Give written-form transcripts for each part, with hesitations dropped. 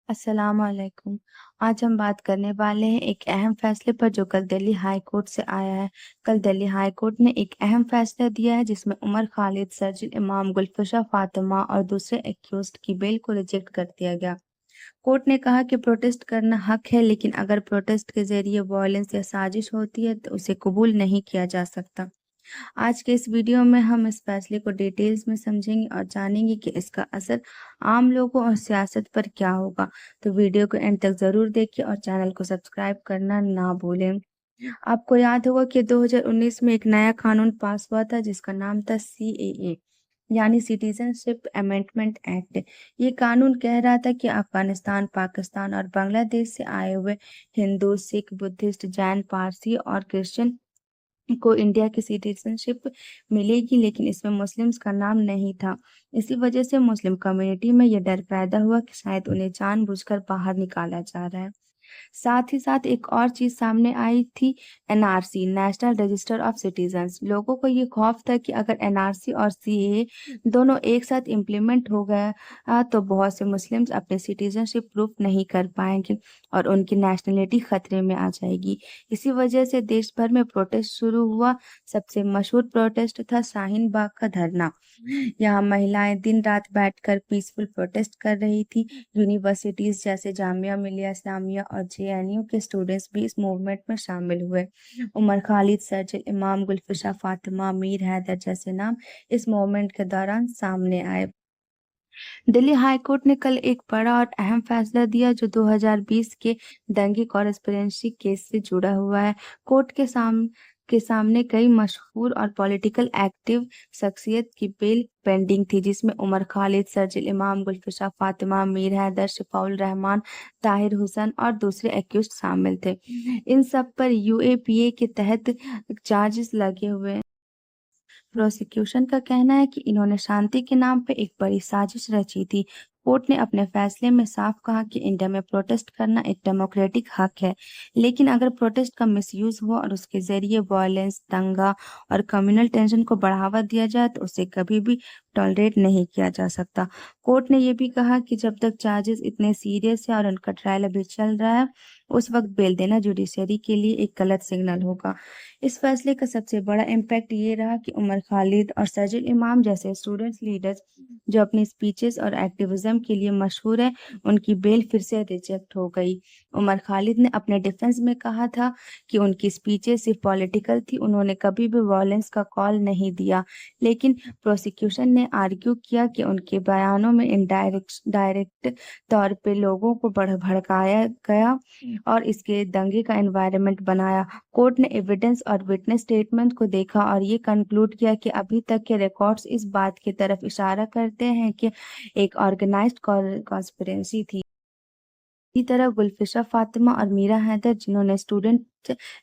अस्सलाम वालेकुम। आज हम बात करने वाले हैं एक अहम फैसले पर जो कल दिल्ली हाई कोर्ट से आया है। कल दिल्ली हाई कोर्ट ने एक अहम फैसला दिया है जिसमें उमर खालिद, सर्जिल इमाम, गुलफशा फातिमा और दूसरे एक्यूज्ड की बेल को रिजेक्ट कर दिया गया। कोर्ट ने कहा कि प्रोटेस्ट करना हक है, लेकिन अगर प्रोटेस्ट के जरिए वायलेंस या साजिश होती है तो उसे कबूल नहीं किया जा सकता। आज के इस वीडियो में हम इस फैसले को डिटेल्स में समझेंगे और जानेंगे कि इसका असर आम लोगों और सियासत पर क्या होगा। तो वीडियो को एंड तक ज़रूर देखिए और चैनल को सब्सक्राइब करना ना भूलें। आपको याद होगा कि 2019 में एक नया कानून पास हुआ था जिसका नाम था CAA, यानी सिटीजनशिप अमेंडमेंट एक्ट। ये कानून कह रहा था कि अफगानिस्तान, पाकिस्तान और बांग्लादेश से आए हुए हिंदू, सिख, बुद्धिस्ट, जैन, पारसी और क्रिश्चियन को इंडिया की सिटीजनशिप मिलेगी, लेकिन इसमें मुस्लिम्स का नाम नहीं था। इसी वजह से मुस्लिम कम्युनिटी में ये डर पैदा हुआ कि शायद उन्हें जानबूझकर बाहर निकाला जा रहा है। साथ ही साथ एक और चीज सामने आई थी, NRC, national register of citizens. लोगों को ये खौफ था कि अगर NRC और CAA दोनों एक साथ इम्प्लीमेंट हो गया तो बहुत से मुस्लिम्स अपने सिटीजनशिप प्रूफ नहीं कर पाएंगे और उनकी नेशनलिटी खतरे में आ जाएगी। इसी वजह से देश भर में प्रोटेस्ट शुरू हुआ। सबसे मशहूर प्रोटेस्ट था शाहीन बाग का धरना। यहाँ महिलाएं दिन रात बैठकर पीसफुल प्रोटेस्ट कर रही थी। यूनिवर्सिटीज जैसे जामिया मिलिया इस्लामिया और JNU के स्टूडेंट्स भी इस मूवमेंट में शामिल हुए। उमर खालिद, सर्जिल इमाम, गुलफशा फातिमा, मीर हैदर जैसे नाम इस मूवमेंट के दौरान सामने आए। दिल्ली हाई कोर्ट ने कल एक बड़ा और अहम फैसला दिया जो 2020 के दंगे कॉन्स्पिरेसी केस से जुड़ा हुआ है। कोर्ट के सामने कई मशहूर और पॉलिटिकल एक्टिव शख्सियत की बेल पेंडिंग थी, जिसमें उमर खालिद, सर्जिल इमाम, गुलफशा फातिमा, मीर हैदर, शफाउल रहमान, ताहिर हुसैन और दूसरे एक्यूज्ड शामिल थे। इन सब पर UAPA के तहत चार्जेस लगे हुए हैं। प्रोसिक्यूशन का कहना है कि इन्होंने शांति के नाम पर एक बड़ी साजिश रची थी। कोर्ट ने अपने फैसले में साफ कहा कि इंडिया में प्रोटेस्ट करना एक डेमोक्रेटिक हक है, लेकिन अगर प्रोटेस्ट का मिसयूज हो और उसके जरिए वायलेंस, दंगा और कम्युनल टेंशन को बढ़ावा दिया जाए तो उसे कभी भी टॉलरेट नहीं किया जा सकता। कोर्ट ने यह भी कहा कि जब तक चार्जेस इतने सीरियस है और उनका ट्रायल अभी चल रहा है, उस वक्त बेल देना जुडिशरी के लिए एक गलत सिग्नल होगा। इस फैसले का सबसे बड़ा इम्पैक्ट ये रहा कि उमर खालिद और सर्जिल इमाम जैसे स्टूडेंट्स लीडर्स जो अपनी स्पीचेस और एक्टिविज्म के लिए मशहूर है, उनकी बेल फिर से रिजेक्ट हो गई। उमर खालिद ने अपने डिफेंस में कहा था कि उनकी स्पीचेस सिर्फ पॉलिटिकल थी, उन्होंने कभी भी वायलेंस का कॉल नहीं दिया। लेकिन प्रोसिक्यूशन ने आर्ग्यू किया कि उनके बयानों में डायरेक्ट तौर पे लोगों को भड़काया गया और इसके दंगे का एनवायरनमेंट बनाया। कोर्ट ने एविडेंस और विटनेस स्टेटमेंट को देखा और ये कंक्लूड किया कि अभी तक के रिकॉर्ड्स इस बात की तरफ इशारा करते हैं कि एक ऑर्गेनाइज्ड कॉन्स्पिरेसी थी। इसी तरह गुलफिशा फातिमा और मीरा हैदर, जिन्होंने स्टूडेंट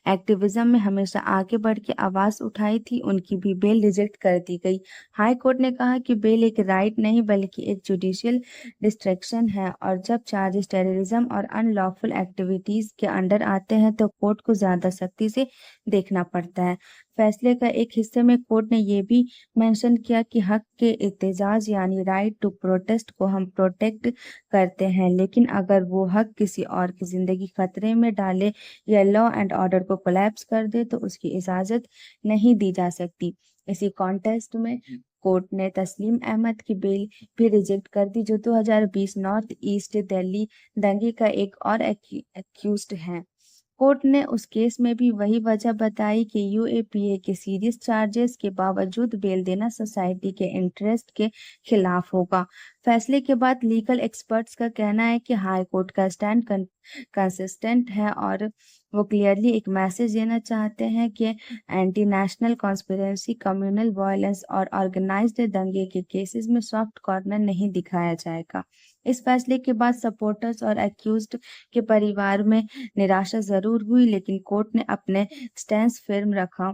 एक्टिविज्म में हमेशा आगे बढ़ के आवाज उठाई थी, उनकी भी बेल रिजेक्ट कर दी गई। हाई कोर्ट ने कहा कि बेल एक राइट नहीं बल्कि एक जुडिशियल डिस्ट्रैक्शन है और जब चार्जेस टेररिज्म और अनलॉफुल एक्टिविटीज के अंडर आते हैं तो कोर्ट को ज्यादा सख्ती से देखना पड़ता है। फैसले का एक हिस्से में कोर्ट ने यह भी मेंशन किया कि हक के एहतजाज यानी राइट टू प्रोटेस्ट को हम प्रोटेक्ट करते हैं, लेकिन अगर वो हक किसी और की जिंदगी खतरे में डाले या लॉ एंड ऑर्डर को कोलैप्स कर दे तो उसकी इजाजत नहीं दी जा सकती। इसी कॉन्टेस्ट में कोर्ट ने तस्लीम अहमद की बेल भी रिजेक्ट कर दी, जो 2020 नॉर्थ ईस्ट दिल्ली दंगे का एक और एक्यूज्ड है। कोर्ट ने उस केस में भी वही वजह बताई कि UAPA के सीरियस चार्जेस के बावजूद बेल देना सोसाइटी के इंटरेस्ट के खिलाफ होगा। फैसले के बाद लीगल एक्सपर्ट्स का कहना है कि हाई कोर्ट का स्टैंड कंसिस्टेंट है और वो क्लियरली एक मैसेज देना चाहते हैं कि anti national conspiracy, communal violence और ऑर्गेनाइज्ड दंगे के केसेस में सॉफ्ट कॉर्नर नहीं दिखाया जाएगा। इस फैसले के बाद सपोर्टर्स और एक्यूज्ड के परिवार में निराशा जरूर हुई, लेकिन कोर्ट ने अपने स्टैंड फर्म रखा।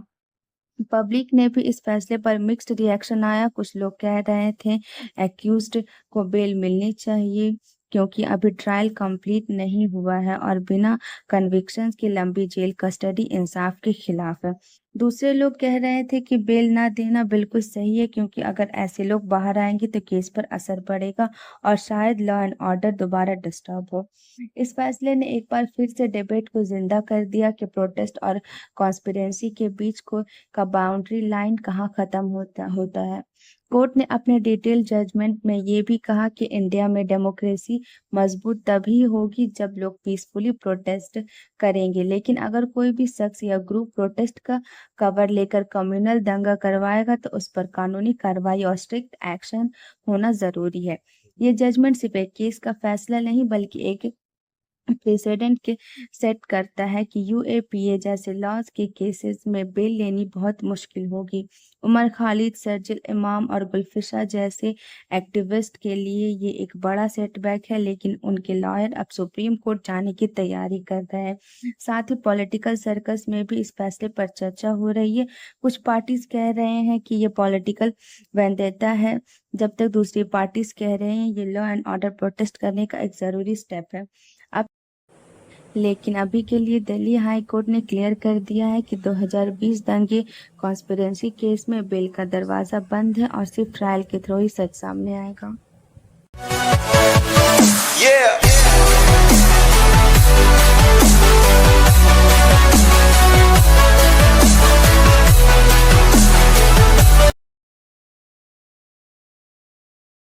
पब्लिक ने भी इस फैसले पर मिक्स्ड रिएक्शन आया। कुछ लोग कह रहे थे एक्यूज्ड को बेल मिलनी चाहिए क्योंकि अभी ट्रायल कंप्लीट नहीं हुआ है और बिना कन्विक्शंस की लंबी जेल कस्टडी इंसाफ के खिलाफ है। दूसरे लोग कह रहे थे कि बेल ना देना बिल्कुल सही है, क्योंकि अगर ऐसे लोग बाहर आएंगे तो केस पर असर पड़ेगा और शायद लॉ एंड ऑर्डर दोबारा डिस्टर्ब हो। इस फैसले ने एक बार फिर से डिबेट को जिंदा कर दिया कि प्रोटेस्ट और कॉन्स्पिरेसी के बीच का बाउंड्री लाइन कहाँ खत्म होता है। कोर्ट ने अपने डिटेल जजमेंट में ये भी कहा कि इंडिया में डेमोक्रेसी मजबूत तभी होगी जब लोग पीसफुली प्रोटेस्ट करेंगे, लेकिन अगर कोई भी शख्स या ग्रुप प्रोटेस्ट का कवर लेकर कम्युनल दंगा करवाएगा तो उस पर कानूनी कार्रवाई और स्ट्रिक्ट एक्शन होना जरूरी है। ये जजमेंट सिर्फ एक केस का फैसला नहीं, बल्कि एक प्रेसिडेंट के सेट करता है कि यूएपीए जैसे लॉज के केसेस में बेल लेनी बहुत मुश्किल होगी। उमर खालिद, शर्जील इमाम और गुलफिशा जैसे एक्टिविस्ट के लिए ये एक बड़ा सेटबैक है, लेकिन उनके लॉयर अब सुप्रीम कोर्ट जाने की तैयारी कर रहे हैं। साथ ही पॉलिटिकल सर्कस में भी इस फैसले पर चर्चा हो रही है। कुछ पार्टीज कह रहे हैं कि ये पॉलिटिकल वेंडेटा है, जब तक दूसरी पार्टीज कह रहे हैं ये लॉ एंड ऑर्डर प्रोटेस्ट करने का एक जरूरी स्टेप है। लेकिन अभी के लिए दिल्ली हाई कोर्ट ने क्लियर कर दिया है कि 2020 दंगे कॉन्स्पिरेसी केस में बेल का दरवाजा बंद है और सिर्फ ट्रायल के थ्रू ही सच सामने आएगा।